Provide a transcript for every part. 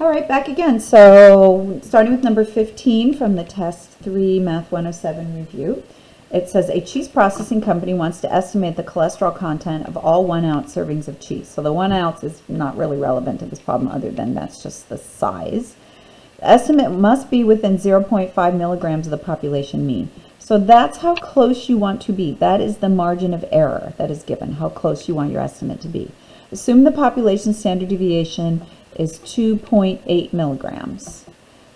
All right, back again. So starting with number 15 from the Test 3 Math 107 review. It says a cheese processing company wants to estimate the cholesterol content of all 1 ounce servings of cheese. So the 1 ounce is not really relevant to this problem other than that's just the size. The estimate must be within 0.5 milligrams of the population mean. So that's how close you want to be. That is the margin of error that is given, how close you want your estimate to be. Assume the population standard deviation is 2.8 milligrams.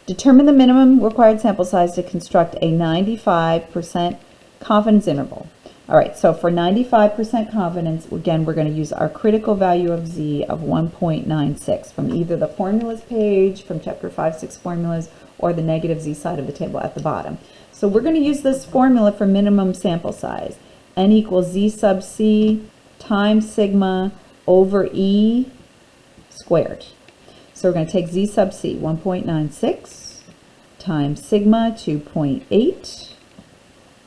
Determine the minimum required sample size to construct a 95% confidence interval. All right, so for 95% confidence, again, we're going to use our critical value of Z of 1.96 from either the formulas page, from chapter 5-6 formulas, or the negative Z side of the table at the bottom. So we're going to use this formula for minimum sample size. N equals Z sub C times sigma over E squared. So we're going to take Z sub C, 1.96, times sigma, 2.8,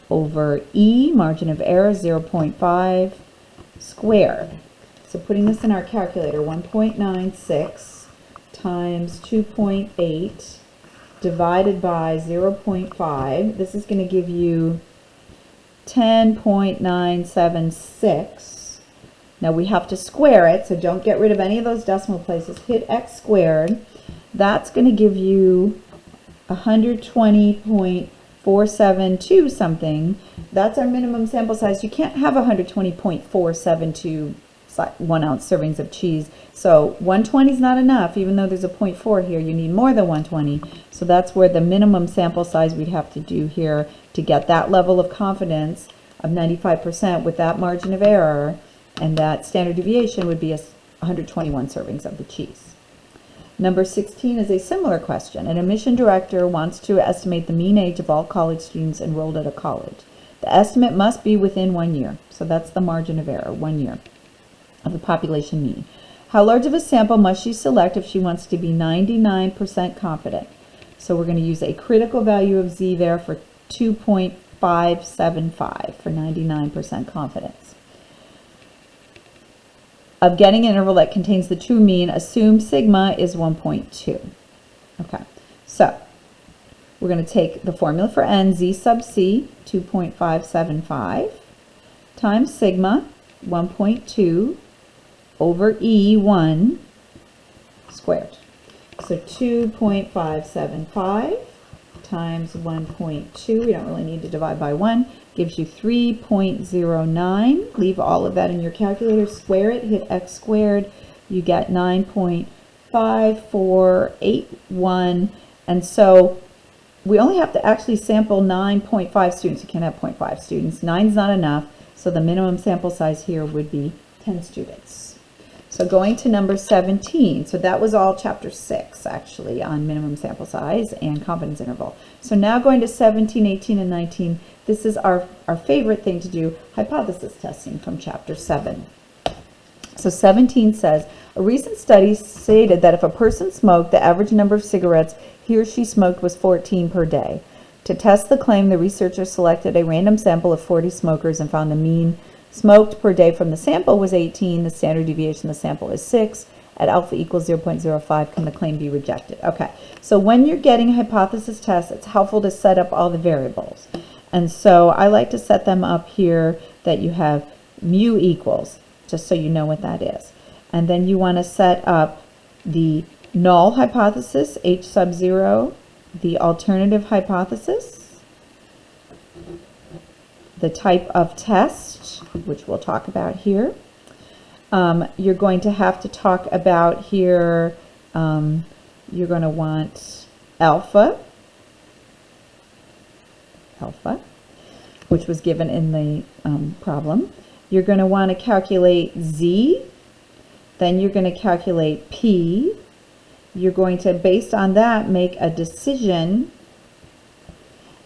over E, margin of error, 0.5, squared. So putting this in our calculator, 1.96 times 2.8 divided by 0.5. This is going to give you 10.976. Now we have to square it, so don't get rid of any of those decimal places. Hit x squared. That's going to give you 120.472 something. That's our minimum sample size. You can't have 120.472 1 ounce servings of cheese. So 120 is not enough, even though there's a 0.4 here. You need more than 120. So that's where the minimum sample size we'd have to do here to get that level of confidence of 95% with that margin of error. And that standard deviation would be 121 servings of the cheese. Number 16 is a similar question. An admission director wants to estimate the mean age of all college students enrolled at a college. The estimate must be within 1 year. So that's the margin of error, 1 year of the population mean. How large of a sample must she select if she wants to be 99% confident? So we're going to use a critical value of Z there for 2.575 for 99% confidence. Of getting an interval that contains the true mean, assume sigma is 1.2. Okay, so we're going to take the formula for n, Z sub C, 2.575, times sigma, 1.2, over E, 1, squared. So 2.575 times 1.2, we don't really need to divide by 1, gives you 3.09. Leave all of that in your calculator, square it, hit x squared, you get 9.5481. And so we only have to actually sample 9.5 students. You can't have 0.5 students. 9 is not enough, so the minimum sample size here would be 10 students. So going to number 17, so that was all chapter 6 actually on minimum sample size and confidence interval. So now going to 17, 18, and 19, this is our favorite thing to do, hypothesis testing from chapter 7. So 17 says, a recent study stated that if a person smoked, the average number of cigarettes he or she smoked was 14 per day. To test the claim, the researchers selected a random sample of 40 smokers and found the mean smoked per day from the sample was 18. The standard deviation of the sample is 6. At alpha equals 0.05, can the claim be rejected? Okay, so when you're getting a hypothesis test, it's helpful to set up all the variables. And so I like to set them up here that you have mu equals, just so you know what that is. And then you want to set up the null hypothesis, H sub 0, the alternative hypothesis, the type of test, which we'll talk about here. You're going to have to talk about here, you're going to want alpha, which was given in the problem. You're going to want to calculate Z, then you're going to calculate P. You're going to, based on that, make a decision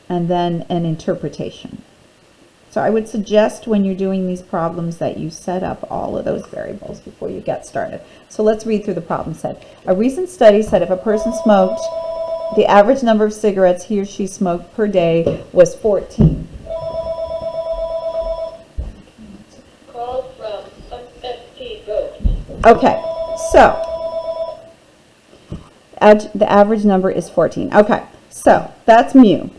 and then an interpretation. So I would suggest when you're doing these problems that you set up all of those variables before you get started. So let's read through the problem set. A recent study said if a person smoked, the average number of cigarettes he or she smoked per day was 14. Call from FFT Road. Okay, so the average number is 14. Okay, so that's mu.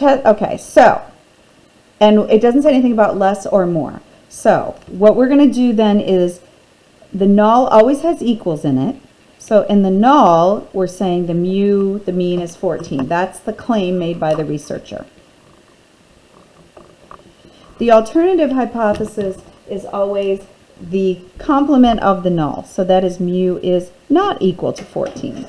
Okay, so, and it doesn't say anything about less or more. So what we're going to do then is the null always has equals in it. So in the null, we're saying the mu, the mean is 14. That's the claim made by the researcher. The alternative hypothesis is always the complement of the null. So that is mu is not equal to 14.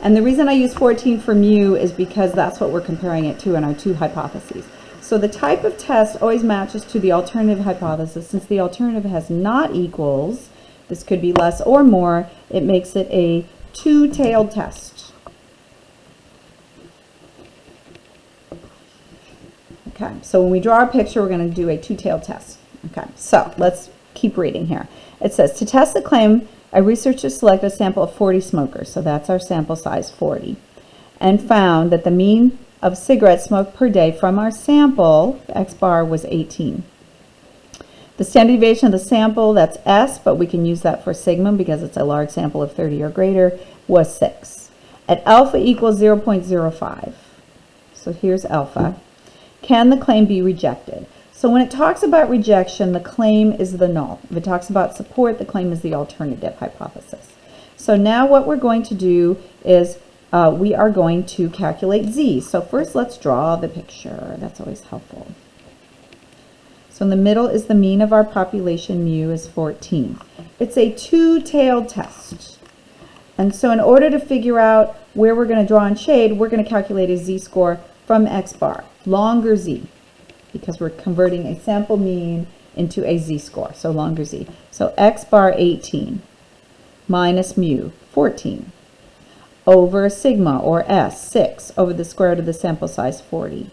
And the reason I use 14 for mu is because that's what we're comparing it to in our two hypotheses. So the type of test always matches to the alternative hypothesis. Since the alternative has not equals, this could be less or more, it makes it a two-tailed test. Okay, so when we draw our picture, we're going to do a two-tailed test. Okay, so let's keep reading here. It says, to test the claim, a researcher selected a sample of 40 smokers, so that's our sample size, 40, and found that the mean of cigarettes smoked per day from our sample, X bar, was 18. The standard deviation of the sample, that's S, but we can use that for sigma because it's a large sample of 30 or greater, was 6. At alpha equals 0.05, so here's alpha, can the claim be rejected? So when it talks about rejection, the claim is the null. If it talks about support, the claim is the alternative hypothesis. So now what we're going to do is we are going to calculate Z. So first let's draw the picture. That's always helpful. So in the middle is the mean of our population, mu is 14. It's a two-tailed test. And so in order to figure out where we're going to draw in shade, we're going to calculate a Z-score from X bar, longer Z, because we're converting a sample mean into a Z-score, so longer Z. So X bar 18 minus mu 14 over sigma or S 6 over the square root of the sample size 40.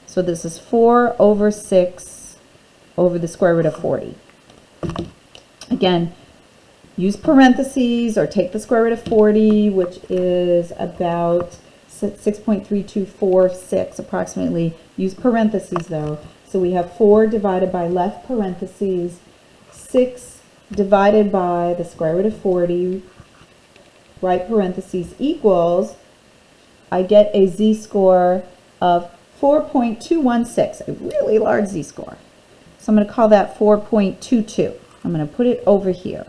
So this is 4 over 6 over the square root of 40. Again, use parentheses or take the square root of 40, which is about 6.3246 approximately. Use parentheses though. So we have 4 divided by left parentheses, 6 divided by the square root of 40, right parentheses, equals, I get a Z-score of 4.216, a really large Z-score. So I'm going to call that 4.22. I'm going to put it over here.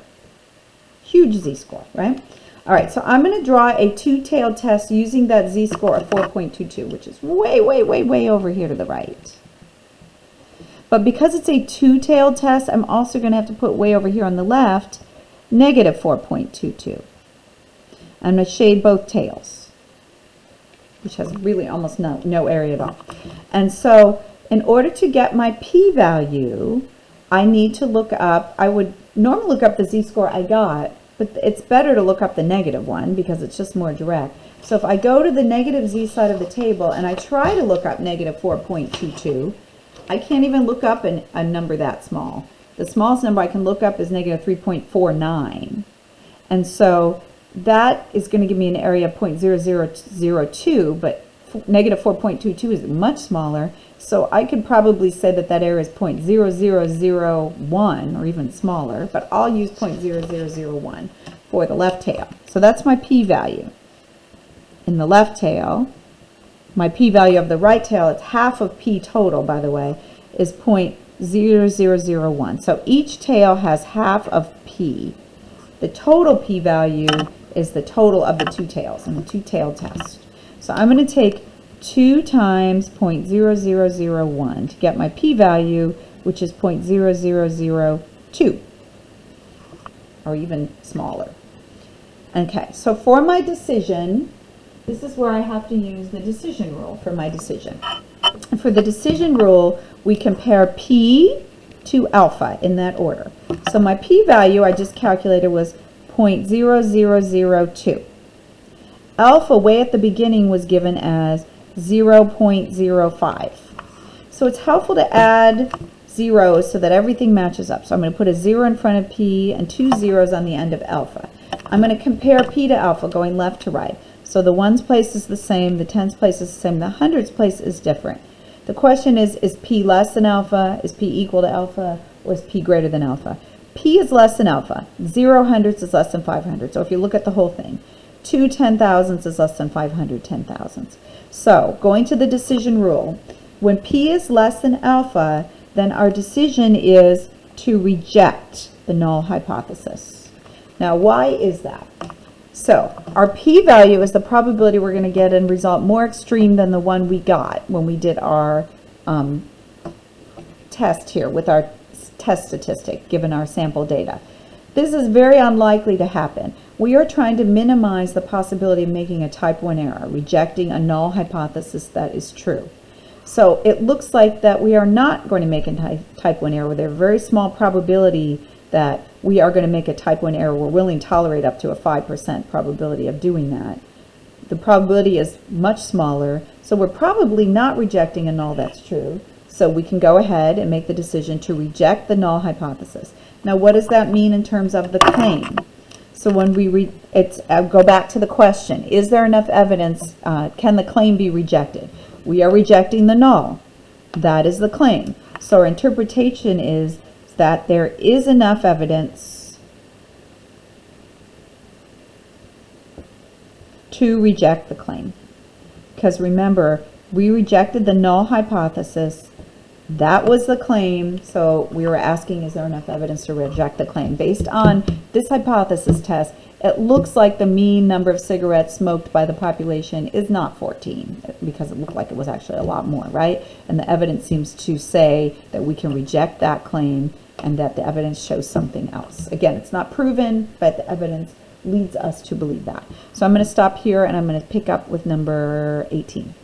Huge Z-score, right? All right, so I'm going to draw a two-tailed test using that Z-score of 4.22, which is way, way, way, way over here to the right. But because it's a two-tailed test, I'm also going to have to put way over here on the left, negative 4.22. I'm going to shade both tails, which has really almost no area at all. And so in order to get my p-value, I need to look up, I would normally look up the Z-score I got, but it's better to look up the negative one because it's just more direct. So if I go to the negative Z side of the table and I try to look up negative 4.22, I can't even look up a number that small. The smallest number I can look up is negative 3.49. And so that is going to give me an area of 0.0002, but negative 4.22 is much smaller. So I could probably say that that area is 0.0001 or even smaller, but I'll use 0.0001 for the left tail. So that's my p-value. In the left tail, my p-value of the right tail, it's half of p total, by the way, is 0.0001. So each tail has half of p. The total p-value is the total of the two tails in the two-tailed test. So I'm going to take 2 times 0.0001 to get my p-value, which is 0.0002, or even smaller. Okay, so for my decision, this is where I have to use the decision rule for my decision. For the decision rule, we compare p to alpha in that order. So my p-value I just calculated was 0.0002. Alpha way at the beginning was given as 0.05. So it's helpful to add zeros so that everything matches up. So I'm going to put a 0 in front of p and 2 zeros on the end of alpha. I'm going to compare p to alpha going left to right. So the ones place is the same, the tens place is the same, the hundreds place is different. The question is p less than alpha, is p equal to alpha, or is p greater than alpha? P is less than alpha. 0 hundredths is less than 500. So if you look at the whole thing, 2 10,000ths is less than 500 10,000ths. So going to the decision rule, when P is less than alpha, then our decision is to reject the null hypothesis. Now, why is that? So our p-value is the probability we're going to get a result more extreme than the one we got when we did our test here with our test statistic, given our sample data. This is very unlikely to happen. We are trying to minimize the possibility of making a type 1 error, rejecting a null hypothesis that is true. So it looks like that we are not going to make a type 1 error with a very small probability that we are going to make a type 1 error. We're willing to tolerate up to a 5% probability of doing that. The probability is much smaller, so we're probably not rejecting a null that's true. So we can go ahead and make the decision to reject the null hypothesis. Now, what does that mean in terms of the claim? So when we go back to the question, is there enough evidence, can the claim be rejected? We are rejecting the null. That is the claim. So our interpretation is that there is enough evidence to reject the claim. Because remember, we rejected the null hypothesis. That was the claim, so we were asking, is there enough evidence to reject the claim? Based on this hypothesis test, it looks like the mean number of cigarettes smoked by the population is not 14, because it looked like it was actually a lot more, right? And the evidence seems to say that we can reject that claim and that the evidence shows something else. Again, it's not proven, but the evidence leads us to believe that. So I'm going to stop here and I'm going to pick up with number 18.